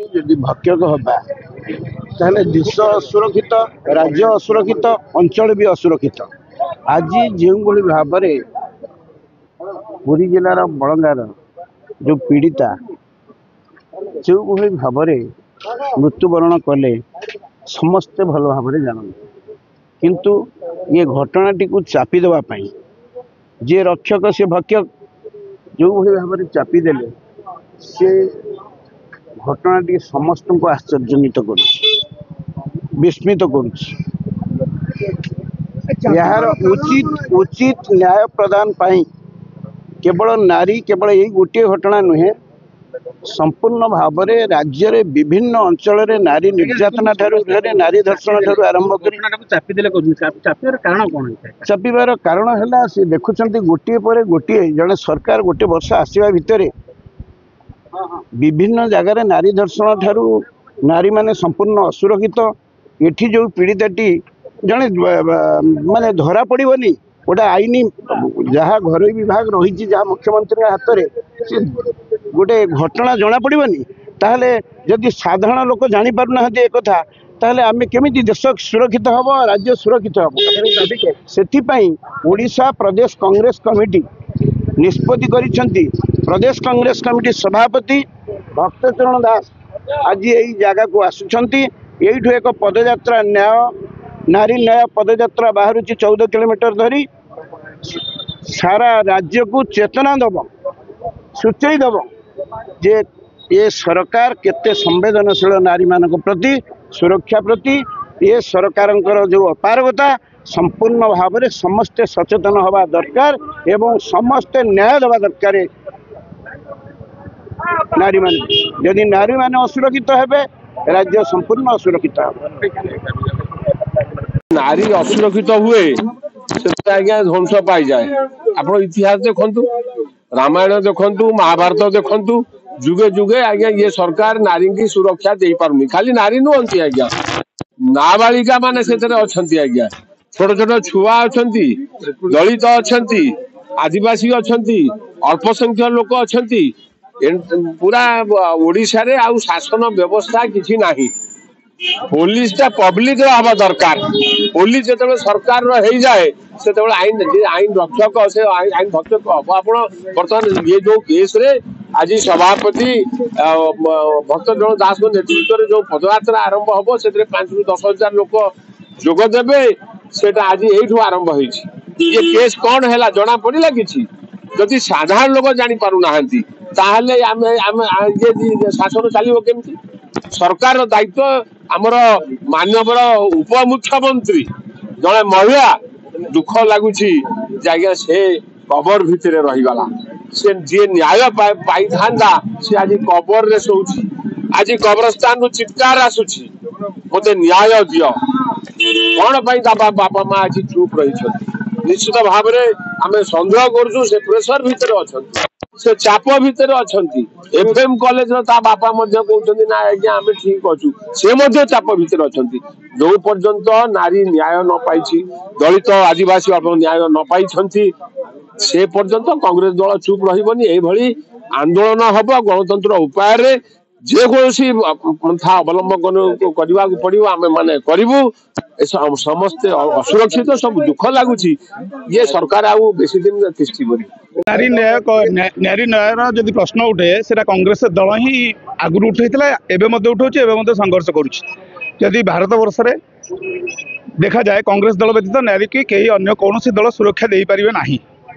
जदि भक्षक हवा ताहले देश असुरक्षित, राज्य असुरक्षित, अंचल भी असुरक्षित। आज जो भाव में पुरी जिलार बड़ंगार जो पीड़िता जो भाव में मृत्युवरण कले समस्ते भल भाव में जानते, किंतु ये घटनाटी को चापी देवाई जे रक्षक से भक्षक जो भाव में चापी देले से घटनाटी समस्त को आश्चर्यजनित कर विस्मित यार उचित उचित न्याय प्रदान पाई केवल नारी केवल यही गोटे घटना नुहे संपूर्ण भाव में राज्य रे विभिन्न अंचल रे नारी निर्यातना ठारू नारी धर्षण ठारू आरंभ कर कारण कौन चापिबार कारण है से देखुं गोटे पर गोटे जड़े सरकार गोटे वर्ष आसवा भितर विभिन्न जगार नारी धर्षण ठारू नारी माने संपूर्ण असुरक्षित। एठी जो पीड़िताटी जड़े माने धरा पड़ोनी गोटे आईनी जहाँ घरोई विभाग रही जहाँ मुख्यमंत्री हाथ में से गोटे घटना जना पड़ोनी ताहले जदि साधारण लोक जापर ना एक कथा ताहले आमे केमिति देश सुरक्षित हम राज्य सुरक्षित हम से ओडिशा प्रदेश कांग्रेस कमिटी निष्पत्ति करिसेंती। प्रदेश कांग्रेस कमिटी सभापति भक्तचरण दास आज यही जगह को आसुंच यू एक पदयात्रा न्याय नारी न्याय पदयात्रा बाहर 14 किलोमीटर धरी सारा राज्य को चेतना दब सूचई दब जे ये सरकार केते संवेदनशील नारी मान प्रति सुरक्षा प्रति ये सरकार जो अपारगता संपूर्ण भाव में समस्ते सचेतन हवा दरकार एवं समस्ते न्याय देवा दरकार। नारी मान यदि नारी मान असुरक्षित हेबे राज्य संपूर्ण असुरक्षित नारी असुरक्षित हुए से आज्ञा ध्वंस पाई जाए। आप इतिहास देखु रामायण देखु महाभारत देखु जुगे जुगे आज्ञा ये सरकार नारी की सुरक्षा दे पारुनी। खाली नारी नुहंती आज्ञा नाबालिका माने से आज्ञा छोट छोट छुआ अच्छा दलित अच्छा आदिवासी अच्छा अल्पसंख्यक लोक अच्छा पूरा ओडिशा रे आउ शासन व्यवस्था किछि नाही। पुलिस टा पब्लिक हवा दरकार। पुलिस जो सरकार हो जाए से आईन आईन रक्षक से आईन भक्षक हम। आप बर्तमान ये जो केस रे आज सभापति भक्तचरण दास नेतृत्व में जो पदयात्रा आरंभ हम से 5 ରୁ 10 हजार लोक जोग देवे सेटा आज यही आरंभ होइछि। ये केस कौन है जना पड़ा कि जदि साधारण लोक जानी पारु नाहंती ताहले आमे ये शासन चलिबो केमती। सरकार दायित्व आमर मानवर उपमुख्यमंत्री जड़े महिला दुख लगुच आज्ञा से कबर भितर रहीगला से जी न्याय पाई था सी आज कबर रे सोची आज कब्रस्तान रु चित्कार आसुची मते न्याय दियो कौन बापा माँ आज चुप रही। निश्चित भाव में आम सन्देह करूँ से प्रेसर भितर अच्छा से चाप भितर अच्छा एफएम कॉलेज ता बापा कहते ना आज्ञा आम ठीक अच्छु से चाप भितर अच्छा जो पर्यंत नारी न्याय न पाई दलित आदिवासी न्याय न पाई से पर्यंत कांग्रेस दल चुप रही आंदोलन हम गणतंत्र उपाय जेकोसी पंथा अवलंबन करने को पड़ो आम मैंने करूँ समस्ते असुरक्षित सब दुख लगुच ये सरकार आउ बेसी दिन तिष्ठी नारी न्याय जदि प्रश्न उठे से कांग्रेस दल ही आगुरी उठे उठाऊ संघर्ष करुँच। भारत वर्ष रे देखा जाए कांग्रेस दल व्यतीत नारी की कई अन्य कौन दल सुरक्षा दे पारे ना।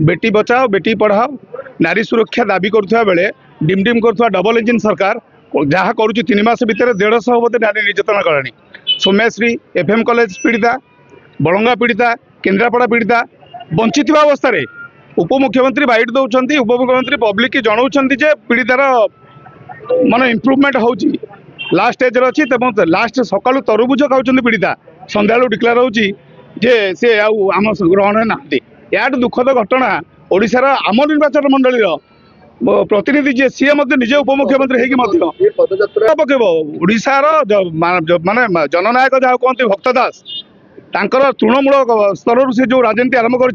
बेटी बचाओ बेटी पढ़ाओ नारी सुरक्षा दाबी करुवा बेले डिम डिम करुवा डबल इंजिन सरकार जहाँ करुँच 3 मास भितर 150 बोधे नारी निर्यातना कलानी। सोम्याश्री एफएम कॉलेज पीड़िता बड़ंगा पीड़िता केन्द्रापड़ा पीड़िता वंचित अवस्था उपमुख्यमंत्री बाइट दौरान उपमुख्यमंत्री पब्लिक की जनाऊँ जे पीड़ितार मान इम्प्रूवमेंट हो लास्ट एज अच्छी लास्ट सका तरबुज खाऊँ पीड़िता संध्या डिक्लेयर होजे सी आम ग्रहण ना। या दुखद घटना ओडिशार आम निर्वाचन मंडल प्रतिनिधि जी सी निजे उपमुख्यमंत्री पकेब ओडिशार माने जननायक जहाँ कहते भक्त दास तृणमूल स्तर से जो राजनीति आरंभ कर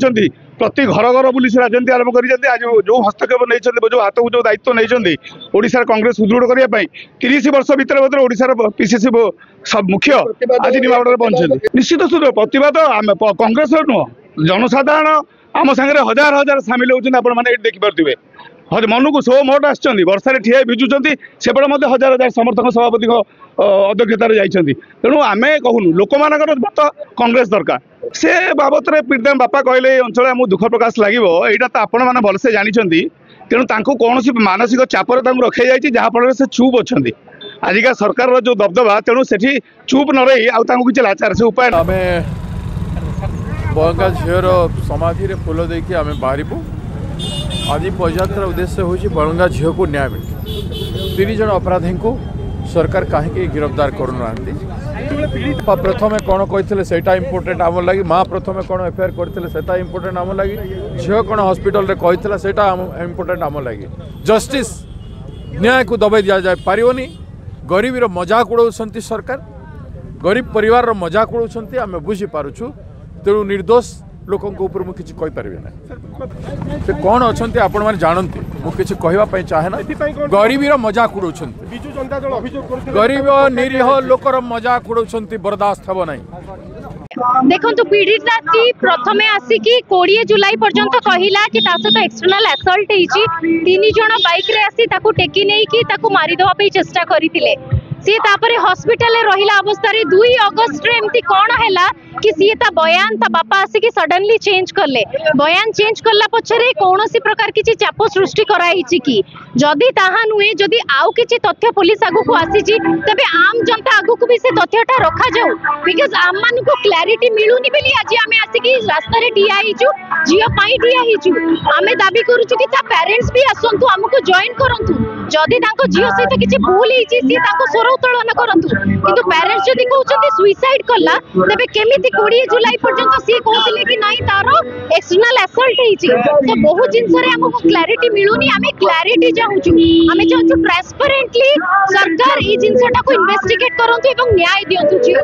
प्रति घर घर बुली से राजनीति आरंभ कर आज जो हस्तक्षेप नहीं जो हाथ को जो दायित्व नहीं ओडिशार कांग्रेस सुदृढ़ करने 30 वर्ष भितर ओडिशार पीसीसी सब मुख्य आज निमाड़ पहुंचे निश्चित सुदृढ़ प्रतिवाद कांग्रेस नुह जनसाधारण आम सागर हजार हजार सामिल होती आपने देखिपे मन को 100 मोट आसुँच वर्षा ठिया भिजुंट सेपटे मत हजार हजार समर्थक सभापति अध्यक्षतार जाइए तेणु आम कहूनु लोक मानकर मत कांग्रेस दरकार से बाबद में प्रीतम बापा कहले अंचल आमको दुख प्रकाश लगे यहाँ तो आपण मैंने भलसे जानते तेणु कौन मानसिक चापर रखी जाए जहाँफल से चुप अच्छा आजिका सरकार जो दबदबा तेणु से चुप न रही आगे लाचार से उपाय आम बंगा झीर समाधि फूल देकी आम बाहरबू आज पदयात्रा उद्देश्य हूँ बलंगा झील को न्याय मिले 3 जन अपराधी को सरकार कहीं गिरफ्तार करूना प्रथम कौन कहते सेटा इम्पोर्टेंट आम लगी माँ प्रथम कौन एफआईआर करते सेटा इम्पोर्टेंट आम लगी झील कौन हॉस्पिटल रे कहता सेटा इम्पोर्टेंट आम लगी जस्टिस न्याय को दबाई दि जाए पारिबनी गरीबीर मजाक उड़ाउछंती सरकार गरीब परिवार मजाक उड़ाउछंती आम बुझी पारुछु तेणु निर्दोष लोकों ऊपर मुझे किसी कहीपर ना से कौन अच्छा आपण मैंने जानते मुझे कहवाई चाहे ना गरीबीर मजाक उड़ाउछंती गरीब निरीह लोकर मजाक उड़ाउछंती बर्दाश्त हेब ना देखो पीड़िता प्रथम आसिकी 20 जुलाई पर्यंत कहला कि सहित एक्सटर्नाल असल्ट होती 3 जन बाइक रे आसी ताकू टेकी नहीं कि मारिदेवा चेष्टा करते सी हॉस्पिटल रहिला अवस्था 2 अगस्त एमती कौन है कि सी ता बयान ता बापा आसिकी सडनली चेंज करले बयान चेंज करला पछरे कौनसी प्रकार किछि चाप सृष्टि कराइछि कि जदि ताहा नुहे जदि आउ किछि तथ्य पुलिस आगु को आसीछि तबे आम जनता आगु को भी से तथ्यटा रखा जाऊ बिकॉज़ आम मान को क्लैरिटी मिलुनी बेली आज आमे आसिकी रास्ता रे ठिया हिचु जियो पाई ठिया हिचु आमे दाबी करूछु कि ता पेरेंट्स भी आसंतु हमको जॉइन करंतु जदि ताको जियो सहित किछि भूल हिछि सी ताको स्वर उत्तोलन करंतु किंतु पेरेंट्स जदि कहउछथि सुइसाइड करला तबे केमिति 20 जुलाई पर्यंत सी कहथिले कि नाही तारो एक्सटर्नल असल्ट हिची तो बहुत जिंस रे हमको क्लैरिटी मिलुनी आमे क्लैरिटी चाहूछु आमे चाहूछु ट्रांसपेरेंटली सरकार ई जिंसटा को इन्वेस्टिगेट करंतु एवं न्याय दियंतु जी